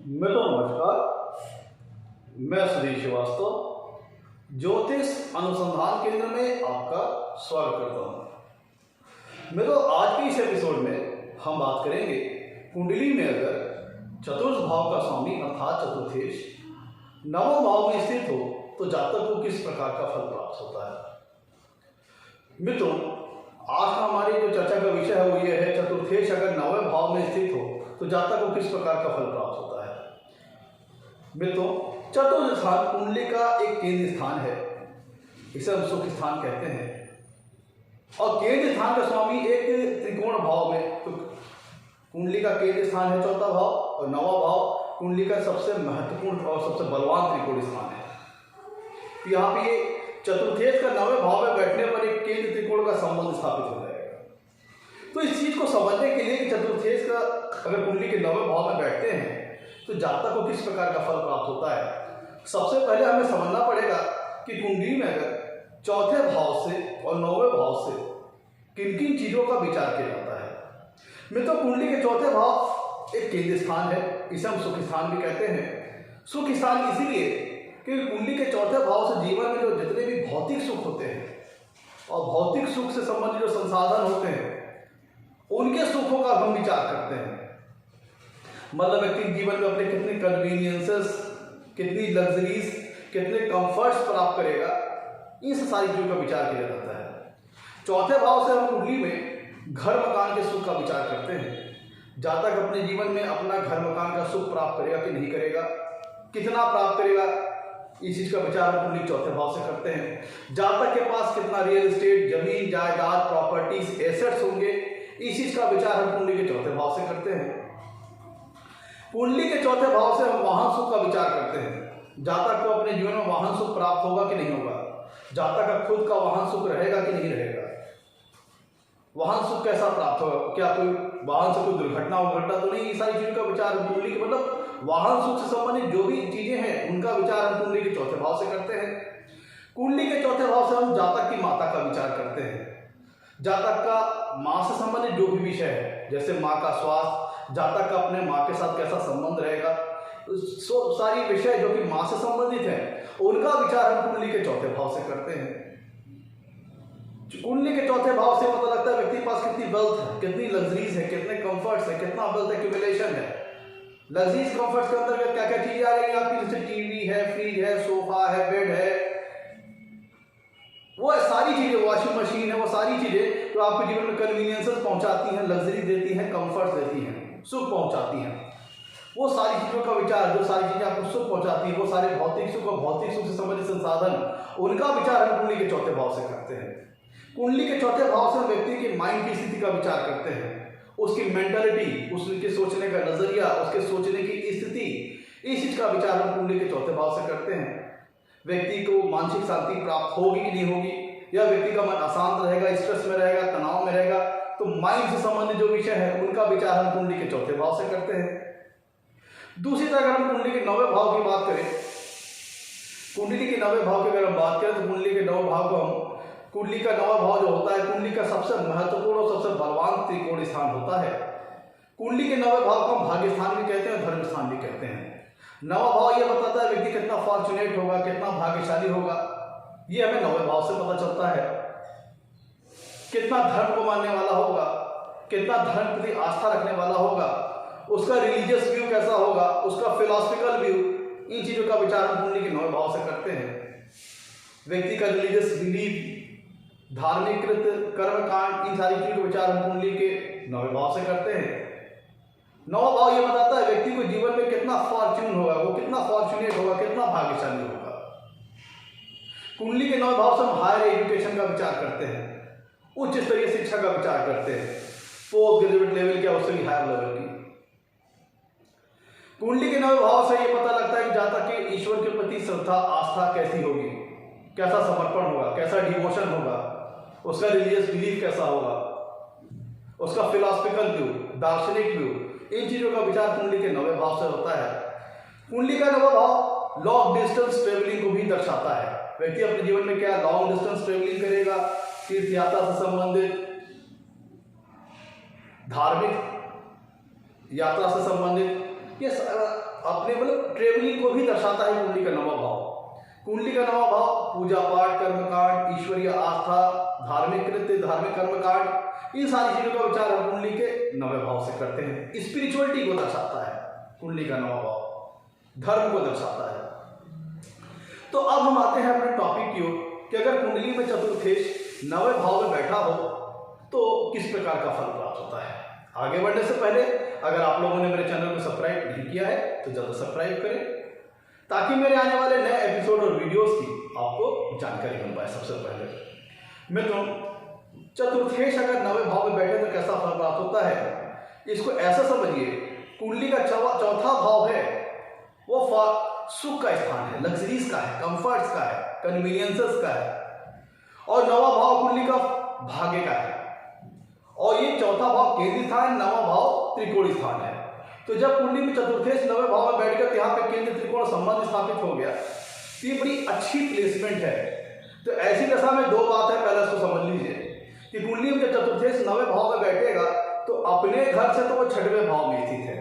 मित्रों नमस्कार, मैं सुधीर श्रीवास्तव ज्योतिष अनुसंधान केंद्र में आपका स्वागत करता हूँ। मित्रों, आज के इस एपिसोड में हम बात करेंगे कुंडली में अगर चतुर्थ भाव का स्वामी अर्थात चतुर्थेश नवम भाव में स्थित हो तो जातक को किस प्रकार का फल प्राप्त होता है। मित्रों, आज का हमारी जो चर्चा का विषय है वो ये है, चतुर्थेश अगर नवम भाव में स्थित हो तो जातक को किस प्रकार का फल प्राप्त होता है। मित्रों, चतुर्थ स्थान कुंडली का एक केंद्र स्थान है, इसे हम सुख स्थान कहते हैं। और केंद्र स्थान का स्वामी एक त्रिकोण भाव में, तो कुंडली का केंद्र स्थान है चौथा भाव और नवा भाव कुंडली का सबसे महत्वपूर्ण और सबसे बलवान त्रिकोण स्थान है। यहाँ पे ये चतुर्थेश का नवे भाव में बैठने पर एक केंद्र त्रिकोण का संबंध स्थापित हो जाएगा। तो इस चीज को समझने के लिए कि चतुर्थेश का अगर कुंडली के नवे भाव में बैठते हैं तो जातक को किस प्रकार का फल प्राप्त होता है, सबसे पहले हमें समझना पड़ेगा कि कुंडली में अगर चौथे भाव से और नौवें भाव से किन किन चीजों का विचार किया जाता है। मित्रों, कुंडली के चौथे भाव एक केंद्र स्थान है, इसे हम सुख स्थान भी कहते हैं। सुख स्थान इसीलिए क्योंकि कुंडली के चौथे भाव से जीवन में जो जितने भी भौतिक सुख होते हैं और भौतिक सुख से संबंधित जो संसाधन होते हैं उनके सुखों का हम विचार करते हैं। मतलब व्यक्ति जीवन में अपने कितने कन्वीनियंसेस, कितनी लग्जरीज, कितने कंफर्ट्स प्राप्त करेगा, इन सारी चीजों का विचार किया जाता है। चौथे भाव से हम कुंडली में घर मकान के सुख का विचार करते हैं। जातक अपने जीवन में अपना घर मकान का सुख प्राप्त करेगा कि नहीं करेगा, कितना प्राप्त करेगा, इस चीज का विचार हम कुंडली चौथे भाव से करते हैं। जातक के पास कितना रियल एस्टेट, जमीन जायदाद, प्रॉपर्टीज, एसेट्स होंगे, इस चीज का विचार हम कुंडली के चौथे भाव से करते हैं। कुंडली के चौथे भाव से हम वाहन सुख का विचार करते हैं। जातक को अपने जीवन में वाहन सुख प्राप्त होगा कि नहीं होगा, जातक का खुद का वाहन सुख रहेगा कि नहीं रहेगा, वाहन सुख कैसा प्राप्त होगा, क्या कोई वाहन से कोई दुर्घटना तो नहीं, ये सारी चीजों का विचार हम कुंडली के मतलब वाहन सुख से संबंधित जो भी चीजें हैं उनका विचार हम कुंडली के चौथे भाव से करते हैं। कुंडली के चौथे भाव से हम जातक की माता का विचार करते हैं। जातक का मां से संबंधित जो भी विषय है, जैसे मां का स्वास्थ्य, जातक का अपने मां के साथ कैसा संबंध रहेगा, सारी विषय जो कि मां से संबंधित है उनका विचार हम कुंडली के चौथे भाव से करते हैं। कुंडली के चौथे भाव से पता लगता है व्यक्ति के पास कितनी वेल्थ है, कितनी लग्जरीज है, कितने कंफर्ट्स है, कितना वेल्थ एक्यूमुलेशन है। लग्जरीज कंफर्ट्स के अंदर क्या क्या चीजें आ रही आपकी, जैसे टीवी है, फ्रिज है, सोफा है, बेड है, वो सारी चीजें, वॉशिंग मशीन है, वो सारी चीजें जो आपके जीवन में कन्वीनियंसेस पहुंचाती हैं, लग्जरी देती हैं, कंफर्ट देती हैं, सुख पहुंचाती हैं, वो सारी चीजों का विचार, जो सारी चीजें आपको सुख पहुंचाती है, वो सारे भौतिक सुख और भौतिक सुख से संबंधित संसाधन, उनका विचार हम कुंडली के चौथे भाव से करते हैं। कुंडली के चौथे भाव से हम व्यक्ति के माइंड की स्थिति का विचार करते हैं, उसकी मेंटालिटी, उसके सोचने का नजरिया, उसके सोचने की स्थिति, इस चीज का विचार हम कुंडली के चौथे भाव से करते हैं। व्यक्ति को मानसिक शांति प्राप्त होगी कि नहीं होगी, या व्यक्ति का मन अशांत रहेगा, स्ट्रेस में रहेगा, तनाव में रहेगा, तो माइंड से संबंधित जो विषय है उनका विचार हम कुंडली के चौथे भाव से करते हैं। दूसरी तरह अगर हम कुंडली के नवे भाव की बात करें, कुंडली के नवे भाव की अगर हम बात करें तो कुंडली के नवे भाव को हम, कुंडली का नवा भाव जो होता है कुंडली का सबसे महत्वपूर्ण और सबसे बलवान त्रिकोण स्थान होता है। कुंडली के नवे भाव को हम भाग्य स्थान भी कहते हैं, धर्म स्थान भी कहते हैं। नवा भाव ये बताता है व्यक्ति कितना फॉर्चुनेट होगा, कितना भाग्यशाली होगा, ये हमें नवे भाव से पता चलता है। कितना धर्म को मानने वाला होगा, कितना धर्म प्रति आस्था रखने वाला होगा, उसका रिलीजियस व्यू कैसा होगा, उसका फिलॉसफिकल व्यू, इन चीजों का विचार हम कुंडली के नवे भाव से करते हैं। व्यक्ति का रिलीजियस बिलीफ, धार्मिक कर्म कांड, इन सारी चीजों का विचार हम कुंडली के नवे भाव से करते हैं। नवा भाव ये बताता है व्यक्ति को जीवन में कितना फॉर्च्यून होगा, वो कितना फॉर्चुनेट होगा, कितना भाग्यशाली होगा। कुंडली के नवे भाव से हम हायर एजुकेशन का विचार करते हैं, उच्च स्तरीय शिक्षा का विचार करते हैं, पोस्ट ग्रेजुएट लेवल क्या, उससे भी हायर लेवल की। कुंडली के नवे भाव से ये पता लगता है कि जातक के ईश्वर के प्रति श्रद्धा, आस्था कैसी होगी, कैसा समर्पण होगा, कैसा डिवोशन होगा, उसका रिलीजियस बिलीफ कैसा होगा, उसका फिलॉसफिकल व्यू, दार्शनिक व्यू, इन चीजों का विचार कुंडली के नवे भाव से होता है। कुंडली का नवा भाव लॉन्ग डिस्टेंस ट्रेवलिंग को भी दर्शाता है। व्यक्ति अपने जीवन में क्या लॉन्ग डिस्टेंस ट्रेवलिंग करेगा, तीर्थ यात्रा से संबंधित, धार्मिक यात्रा से संबंधित, ये आप अपने मतलब ट्रेवलिंग को भी दर्शाता है कुंडली का नवा भाव। कुंडली का नवा भाव पूजा पाठ, कर्मकांड, ईश्वरीय आस्था, धार्मिक कृत्य, धार्मिक कर्मकांड, इन सारी चीजों का विचार हम कुंडली के नवे भाव से करते हैं। स्पिरिचुअलिटी को दर्शाता है कुंडली का नवा भाव, धर्म को दर्शाता है। तो अब हम आते हैं अपने टॉपिक की ओर कि अगर कुंडली में चतुर्थेश नवे भाव में बैठा हो तो किस प्रकार का फल प्राप्त होता है। आगे बढ़ने से पहले अगर आप लोगों ने मेरे चैनल को सब्सक्राइब नहीं किया है तो जल्द सब्सक्राइब करें, ताकि मेरे आने वाले नए एपिसोड और वीडियोस की आपको जानकारी मिल पाए। सबसे पहले मित्रों, चतुर्थेश अगर नवे भाव में बैठे तो कैसा फल प्राप्त होता है, इसको ऐसा समझिए, कुंडली का चौथा भाव है वो सुख का स्थान है, लग्जरीज का है, कंफर्ट्स का है, कन्वीनियंसेस का है, और नवा भाव कुंडली का भाग्य का है, और ये चौथा भाव केंद्र स्थान, नवा भाव त्रिकोण स्थान है। तो जब कुंडली में चतुर्थेश नवे भाव में बैठ गया तो यहाँ पे केंद्र त्रिकोण संबंध स्थापित हो गया, तो ये बड़ी अच्छी प्लेसमेंट है। तो ऐसी दशा में दो बात है, पहले इसको समझ लीजिए कि कुंडली में जब चतुर्थेश नवे भाव में बैठेगा तो अपने घर से तो वो छठवें भाव में स्थित है,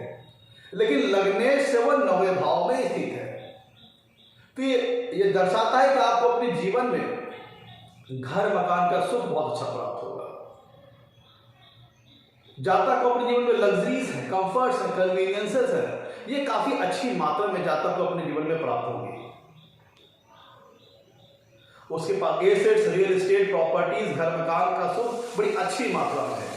लेकिन लग्नेश से वो नवे भाव में स्थित है। तो ये दर्शाता है कि आपको अपने जीवन में घर मकान का सुख बहुत अच्छा प्राप्त होगा। जातक को अपने जीवन में लग्जरीज है, कंफर्ट्स है, कन्वीनियंसेस है, ये काफी अच्छी मात्रा में जातक को अपने जीवन में प्राप्त होगी। उसके पास एसेट्स, रियल एस्टेट, प्रॉपर्टीज, घर मकान का सुख बड़ी अच्छी मात्रा में है।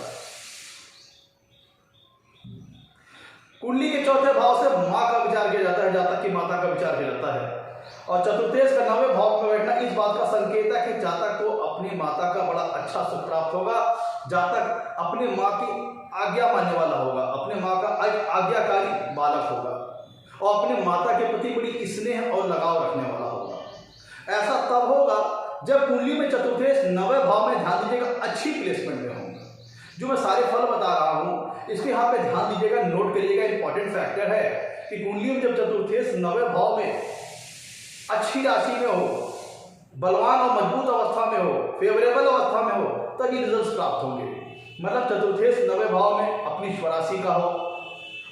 कुंडली के चौथे भाव से मां का विचार किया जाता है, जातक की माता का विचार किया जाता है, और चतुर्थेश का नवे भाव में बैठना इस बात का संकेत है कि जातक को अपनी माता का बड़ा अच्छा सुख प्राप्त होगा। जातक अपनी मां की आज्ञा मानने वाला होगा, अपने मां का आज्ञाकारी बालक होगा, और अपने माता के प्रति बड़ी स्नेह और लगाव रखने वाला होगा। ऐसा तब होगा जब कुंडली में चतुर्थेश नवे भाव में, ध्यान दीजिएगा, अच्छी प्लेसमेंट में होगा। जो मैं सारे फल बता रहा हूं इसके यहाँ पे ध्यान दीजिएगा, नोट करिएगा, इंपॉर्टेंट फैक्टर है कि कुंडली में जब चतुर्थेश नवे भाव में अच्छी राशि में हो, बलवान और मजबूत अवस्था में हो, फेवरेबल अवस्था में हो, तभी रिजल्ट प्राप्त होंगे। मतलब चतुर्थेश नवे भाव में अपनी स्वराशि का हो,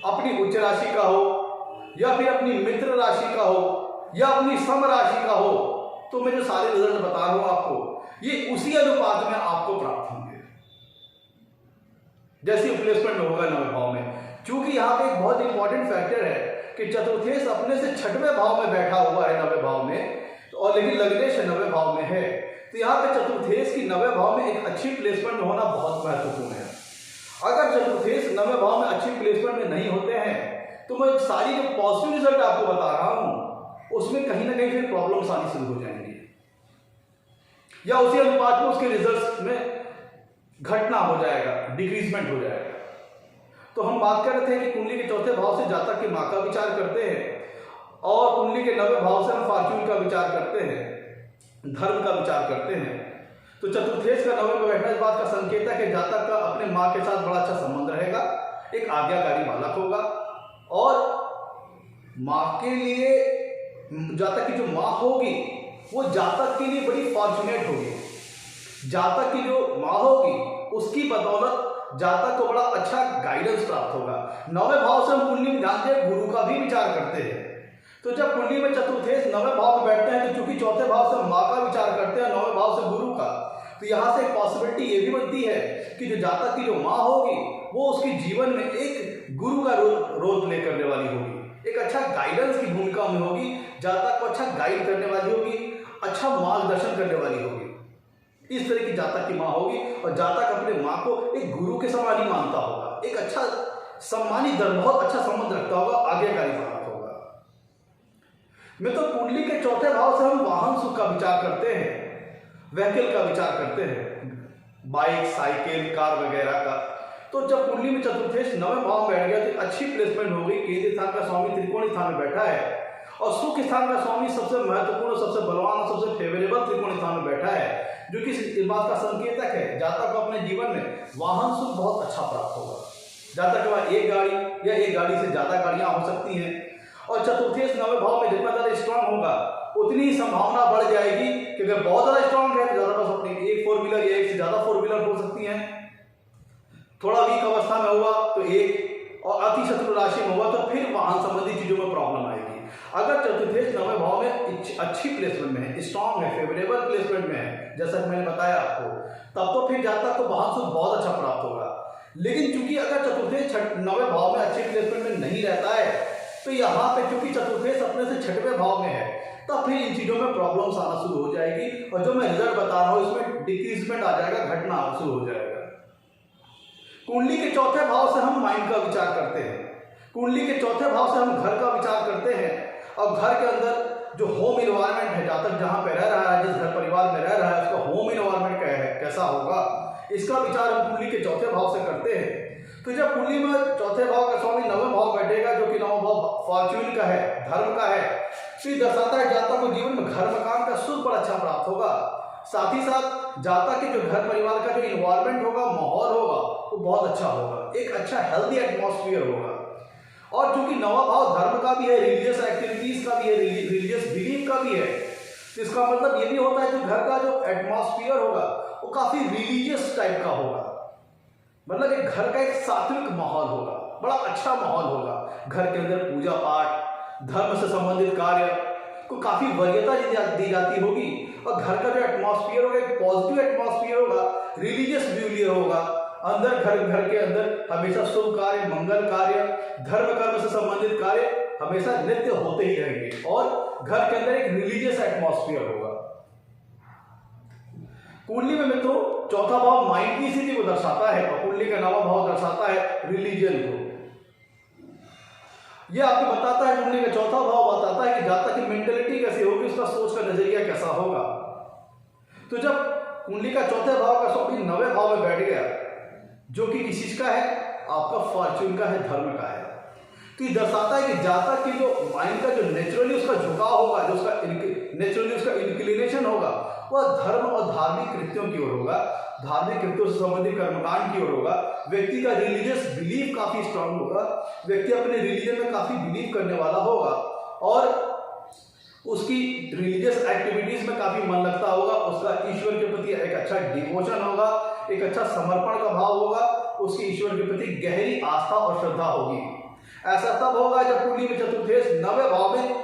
अपनी उच्च राशि का हो, या फिर अपनी मित्र राशि का हो, या अपनी सम राशि का हो, तो मैं जो सारे रिजल्ट बता रहा हूं आपको, ये उसी अनुपात में आपको प्राप्त होंगे जैसी प्लेसमेंट में होगा नवे भाव में। क्योंकि यहाँ पे एक बहुत इंपॉर्टेंट फैक्टर है कि चतुर्थेश अपने से छठवें भाव में बैठा हुआ है नवे भाव में, और लेकिन लग्नेश नवे भाव में है। तो यहाँ पे चतुर्थेश की नवे भाव में एक अच्छी प्लेसमेंट में होना बहुत महत्वपूर्ण है। अगर चतुर्थेश नवे भाव में अच्छी प्लेसमेंट में नहीं होते हैं तो मैं सारी जो पॉजिटिव रिजल्ट आपको बता रहा हूं उसमें कहीं ना कहीं फिर प्रॉब्लम्स आनी शुरू हो जाएंगी, या उसी अनुपात में उसके रिजल्ट में घटना हो जाएगा, डिक्रीजमेंट हो जाएगा। तो हम बात कर रहे थे कि कुंडली के चौथे भाव से जातक की मां का विचार करते हैं, और कुंडली के नवे भाव से हम फॉर्च्यून का विचार करते हैं, धर्म का विचार करते हैं। तो चतुर्थेश का नवे में बैठना इस बात का संकेत है कि जातक का अपने मां के साथ बड़ा अच्छा संबंध रहेगा, एक आज्ञाकारी बालक होगा, और मां के लिए, जातक की जो मां होगी वो जातक के लिए बड़ी फॉर्चुनेट होगी। जातक की जो मां होगी उसकी बदौलत जातक को बड़ा अच्छा गाइडेंस प्राप्त होगा। नवे भाव से हम कुंडली में ध्यान दें, गुरु का भी विचार करते हैं। तो जब कुंडली में चतुर्थेश नवे भाव में बैठते हैं तो चूंकि चौथे भाव से मां का विचार करते हैं, नवे भाव से गुरु का, तो यहां से एक पॉसिबिलिटी ये भी बनती है कि जो जातक की जो मां होगी वो उसके जीवन में एक गुरु का रोल प्ले करने वाली होगी, एक अच्छा गाइडेंस की भूमिका में होगी, जातक को अच्छा गाइड करने वाली होगी, अच्छा मार्गदर्शन करने वाली होगी। इस तरह की जातक की मां होगी, और जातक अपने मां को एक गुरु के समान ही मानता होगा, एक अच्छा सम्मानित, बहुत अच्छा संबंध रखता होगा, आज्ञाकारी बालक होगा। मैं तो कुंडली के चौथे भाव से हम वाहन सुख का विचार करते हैं, व्हीकल का विचार करते हैं, बाइक, साइकिल, कार वगैरह का। तो जब कुंडली में चतुर्थेश नवे भाव में बैठ गया तो अच्छी प्लेसमेंट हो गई। केंद्र स्थान का स्वामी त्रिकोण स्थान में बैठा है, और सुख स्थान का स्वामी सबसे महत्वपूर्ण, सबसे बलवान और सबसे फेवरेबल त्रिकोण स्थान में बैठा है, जो कि इस बात का संकेतक है जातक को अपने जीवन में वाहन सुख बहुत अच्छा प्राप्त होगा। जातक के पास एक गाड़ी या एक गाड़ी से ज्यादा गाड़ियां हो सकती हैं, और चतुर्थेश नवे भाव में जितना ज्यादा स्ट्रांग होगा उतनी ही संभावना बढ़ जाएगी कि अगर बहुत ज्यादा स्ट्रांग है तो ज्यादा बस अपनी एक 4 व्हीलर या एक से ज्यादा 4 व्हीलर हो सकती हैं। थोड़ा वीक अवस्था में हुआ तो एक, और अति शत्रु राशि में हुआ तो फिर वाहन संबंधी चीजों में प्रॉब्लम आएगी। अगर चतुर्थेश नवे भाव में अच्छी प्लेसमेंट में है, स्ट्रांग है, फेवरेबल प्लेसमेंट में है, जैसा कि मैंने बताया आपको, तब तो फिर जातक को वाहन सुख बहुत अच्छा प्राप्त होगा। लेकिन चूंकि अगर चतुर्थेश नवे भाव में अच्छे प्लेसमेंट में नहीं रहता है, तो यहाँ पे चूंकि चतुर्थेश अपने से छठवें भाव में है, तब फिर इन चीजों में प्रॉब्लम्स आना शुरू हो जाएगी और जो मैं रिजल्ट बता रहा हूँ इसमें डिक्रीजमेंट आ जाएगा, घटना शुरू हो जाएगा। कुंडली के चौथे भाव से हम माइंड का विचार करते हैं, कुंडली के चौथे भाव से हम घर का विचार करते हैं, और घर के अंदर जो होम इन्वायरमेंट है, जातक जहां पे रह रहा है, जिस घर परिवार में रह रहा है, उसका होम इन्वायरमेंट कैसा होगा, इसका विचार हम कुंडली के चौथे भाव से करते हैं। तो जब कुंडली में चौथे भाव का स्वामी नवम भाव बैठेगा, जो कि नवम भाव फॉर्च्यून का है, धर्म का है, तो ये दर्शाता है जातक को जीवन में घर मकान का सुख बड़ा अच्छा प्राप्त होगा। साथ ही साथ जातक के जो घर परिवार का जो इन्वायरमेंट होगा, माहौल होगा, वो बहुत अच्छा होगा, एक अच्छा हेल्दी एटमॉस्फेयर होगा। और चूंकि नवा भाव धर्म का भी है, रिलीजियस एक्टिविटीज का भी है, रिलीजियस बिलीफ का भी है, तो इसका मतलब ये भी होता है कि घर का जो एटमॉस्फेयर होगा वो काफी रिलीजियस टाइप का होगा, मतलब एक घर का एक सात्विक माहौल होगा, बड़ा अच्छा माहौल होगा। घर के अंदर पूजा पाठ, धर्म से संबंधित कार्य को काफी वरीयता दी जाती होगी, और घर का जो एटमॉस्फेयर होगा एक पॉजिटिव एटमॉस्फेयर होगा, रिलीजियस व्यू होगा। अंदर घर के अंदर हमेशा शुभ कार्य, मंगल कार्य, धर्म कर्म से संबंधित कार्य हमेशा नित्य होते ही रहेंगे, और घर के अंदर एक रिलीजियस एटमॉस्फेयर होगा। कुंडली में मित्रों चौथा भाव माइंड की स्थिति को दर्शाता है, और कुंडली का नवा भाव दर्शाता है रिलीजन को। यह आपको बताता है, कुंडली का चौथा भाव बताता है कि जातक की मेंटेलिटी कैसी होगी, उसका सोच का नजरिया कैसा होगा। तो जब कुंडली का चौथे भाव का स्वामी नवे भाव में बैठ गया, जो कि किस चीज का है, आपका फॉर्च्यून का है, धर्म का है, तो ये दर्शाता है कि जातक की जो माइंड का जो नेचुरली उसका झुकाव होगा, जो उसका नेचुरली उसका इंक्लिनेशन होगा, वह धर्म और धार्मिक कृत्यों की ओर होगा, धार्मिक कृत्यों से संबंधित कर्मकांड की ओर होगा। व्यक्ति का रिलीजियस बिलीफ काफी स्ट्रांग होगा, व्यक्ति अपने रिलीजन में काफी बिलीव करने वाला होगा, और उसकी रिलीजियस एक्टिविटीज में काफी मन लगता होगा, उसका ईश्वर के प्रति एक अच्छा डिवोशन होगा, एक अच्छा समर्पण का भाव होगा, उसकी ईश्वर के प्रति गहरी आस्था और श्रद्धा होगी। ऐसा तब होगा जब कुंडली में चतुर्थेश नवे भाव में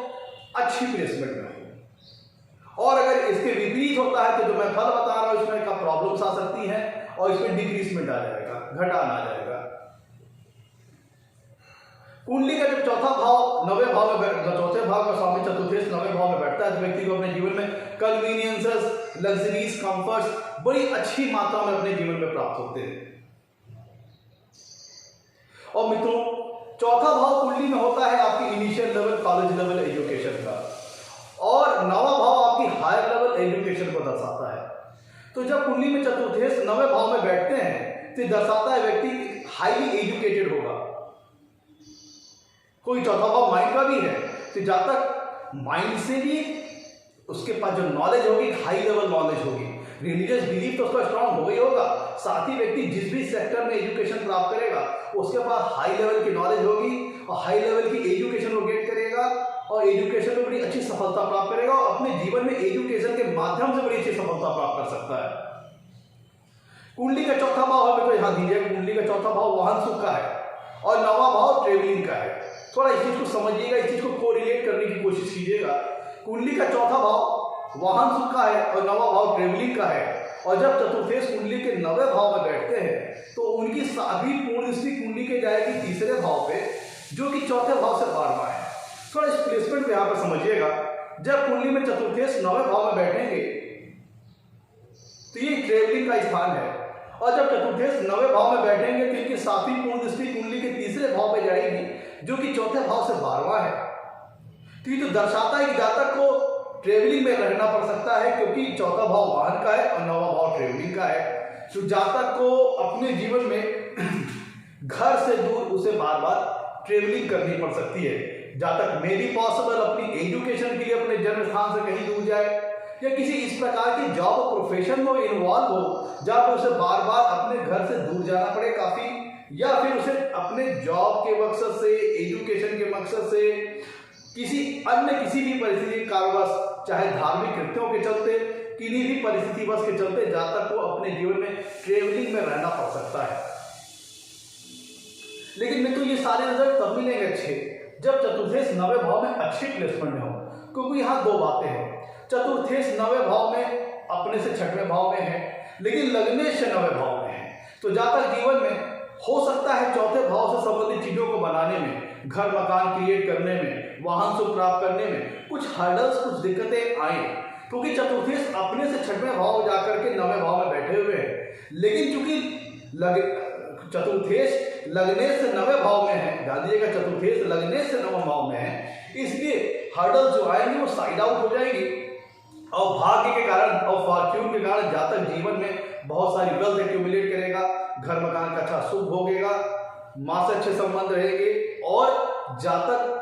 अच्छी प्लेसमेंट में हो। और अगर इसके विपरीत होता है तो जो मैं फल बता रहा हूं इसमें का प्रॉब्लम्स आ सकती हैं, और इसमें डिक्रीजमेंट आ जाएगा, घटान आ जाएगा। कुंडली का जब चौथा भाव नवे भाव में चौथे भाव का स्वामी चतुर्थेश नवे भाव में बैठता है, तो व्यक्ति को अपने जीवन में कन्वीनियंसेस, लग्जरीज, कंफर्ट्स बड़ी अच्छी मात्रा में अपने जीवन में प्राप्त होते हैं। और मित्रों चौथा भाव कुंडली में होता है आपकी initial level, college level education का, और नवा भाव आपकी हायर लेवल एजुकेशन को दर्शाता है। तो जब कुंडली में चतुर्थेश नवे भाव में बैठते हैं तो दर्शाता है व्यक्ति हाईली एजुकेटेड होगा। कोई चौथा भाव माइंड का भी है, तो जब तक माइंड से भी उसके पास जो नॉलेज होगी हाई लेवल नॉलेज होगी, रिलीजियस बिलीफ तो उसका स्ट्रांग हो गई होगा, साथ ही व्यक्ति जिस भी सेक्टर में एजुकेशन प्राप्त करेगा उसके पास हाई लेवल की नॉलेज होगी, और हाई लेवल की एजुकेशन वो गेट करेगा, और एजुकेशन में बड़ी अच्छी सफलता प्राप्त करेगा, और अपने जीवन में एजुकेशन के माध्यम से बड़ी अच्छी सफलता प्राप्त कर सकता है। कुंडली का चौथा भाव हमें तो यहां दीजिए, कुंडली का चौथा भाव वाहन सुख का है, और नवा भाव ट्रेवलिंग का है। थोड़ा इस चीज को समझिएगा, इस चीज को कोरिलेट करने की कोशिश कीजिएगा। कुंडली का चौथा भाव वाहन सुख का है, और नवा भाव ट्रेवलिंग का है, और जब चतुर्थेश कुंडली के नवे भाव में बैठते हैं तो उनकी सभी पूर्ण दृष्टि कुंडली के जाएगी तीसरे भाव पे, जो कि चौथे भाव से 12वां है। थोड़ा इस प्लेसमेंट पे यहां पर समझिएगा। जब कुंडली में चतुर्थेश नवे भाव में बैठेंगे तो ये ट्रेवलिंग का स्थान है, और जब चतुर्थेश नवे भाव में बैठेंगे तो इनकी सातवीं पूर्ण दृष्टि कुंडली के तीसरे भाव पे जाएगी, जो कि चौथे भाव से 12वां है। तो ये तो दर्शाता है कि जातक को ट्रेवलिंग में रहना पड़ सकता है, क्योंकि चौथा भाव वाहन का है और नवा भाव ट्रेवलिंग का है। तो जातक को अपने जीवन में घर से दूर उसे बार बार ट्रेवलिंग करनी पड़ सकती है। जातक में भी पॉसिबल अपनी एजुकेशन के लिए अपने जन्म स्थान से कहीं दूर जाए, या किसी इस प्रकार की जॉब प्रोफेशन में इन्वॉल्व हो जहां पर उसे बार बार अपने घर से दूर जाना पड़े काफी, या फिर उसे अपने जॉब के मकसद से, एजुकेशन के मकसद से, किसी भी परिस्थिति कारणवश, चाहे धार्मिक कृत्यों के चलते, किन्हीं भी परिस्थिति बस के चलते जातक को अपने जीवन में ट्रेवलिंग में रहना पड़ सकता है। लेकिन मित्रों ये सारे रिजल्ट तब मिलेंगे अच्छे जब चतुर्थेश नवे भाव में अच्छी प्लेसमेंट में हो, क्योंकि यहाँ दो बातें हैं। चतुर्थेश नवे भाव में अपने से छठवें भाव में है, लेकिन लग्नेश से नवे भाव में है। तो जातक जीवन में हो सकता है चौथे भाव से संबंधित चीजों को बनाने में, घर मकान क्रिएट करने में, वाहन सुख प्राप्त करने में कुछ हर्डल्स, कुछ दिक्कतें आए, क्योंकि चतुर्थेश अपने से छठवें भाव जाकर के नवे भाव में बैठे हुए हैं। लेकिन चूंकि चतुर्थेश लग्नेश से नवे भाव में है, ध्यान दीजिएगा, चतुर्थेश लग्नेश से नवे भाव में है, इसलिए हर्डल्स जो आएंगे वो साइड आउट हो जाएंगी। और भाग्य के कारण और फॉर्च्यून के कारण जातक जीवन में बहुत सारी वेल्थ एक्यूमुलेट करेगा, घर मकान का अच्छा सुख भोगेगा, मां से अच्छे संबंध रहेंगे और जातक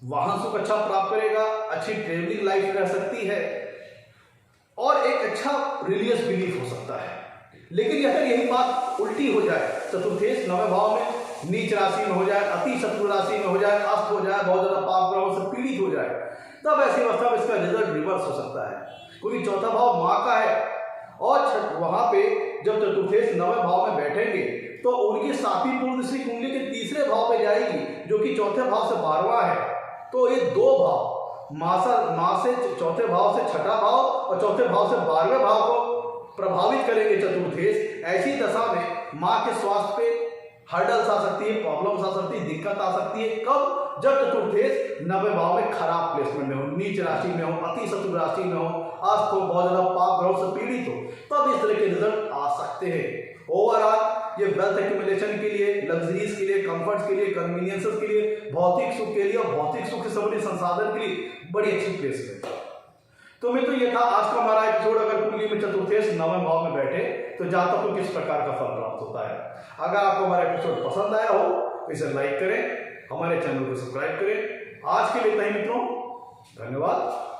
वाहन सुख अच्छा प्राप्त करेगा, अच्छी ट्रेवलिंग लाइफ रह सकती है और एक अच्छा रिलीजियस बिलीफ हो सकता है। लेकिन अगर यही बात उल्टी हो जाए, चतुर्थेश नवे भाव में नीच राशि में हो जाए, अति शत्रु राशि में हो जाए, अस्त हो जाए, बहुत ज्यादा पाप ग्रहों से पीड़ित हो जाए, तब ऐसी अवस्था में इसका रिजल्ट रिवर्स हो सकता है, क्योंकि चौथा भाव मां का है और वहां पे जब चतुर्थेश नवे भाव में बैठेंगे तो उनकी सातवीं पूर्णदृष्टि कुंडली के तीसरे भाव पे जाएगी, जो कि चौथे भाव से 12वां है। तो ये दो भाव मां से चौथे भाव से छठा भाव और चौथे भाव से 12वें भाव को प्रभावित करेंगे चतुर्थेश। ऐसी दशा में मां के स्वास्थ्य पे हर्डल्स आ सकती है, प्रॉब्लम्स आ सकती है, दिक्कत आ सकती है। कब? जब चतुर्थेश नवे भाव में खराब प्लेसमेंट में हो, नीच राशि में हो, अति शत्रु राशि में हो, अस्त हो, बहुत ज्यादा पाप ग्रहों से पीड़ित हो, तब इस तरह के रिजल्ट आ सकते हैं। ओवरऑल ये वेल्थ एक्यूमुलेशन के लिए, लग्जरीज के लिए, कंफर्ट्स के लिए, कन्वीनियंसेस के लिए, भौतिक सुख के लिए और भौतिक सुख से संबंधित संसाधन के लिए बड़ी अच्छी प्लेसमेंट है। तो मित्रों ये था आज का हमारा एपिसोड। अगर कुंडली में चतुर्थेश नवे भाव में बैठे तो जातक को किस प्रकार का फल प्राप्त होता है। अगर आपको हमारा एपिसोड पसंद आया हो इसे लाइक करें, हमारे चैनल को सब्सक्राइब करें। आज के लिए इतना ही मित्रों, धन्यवाद।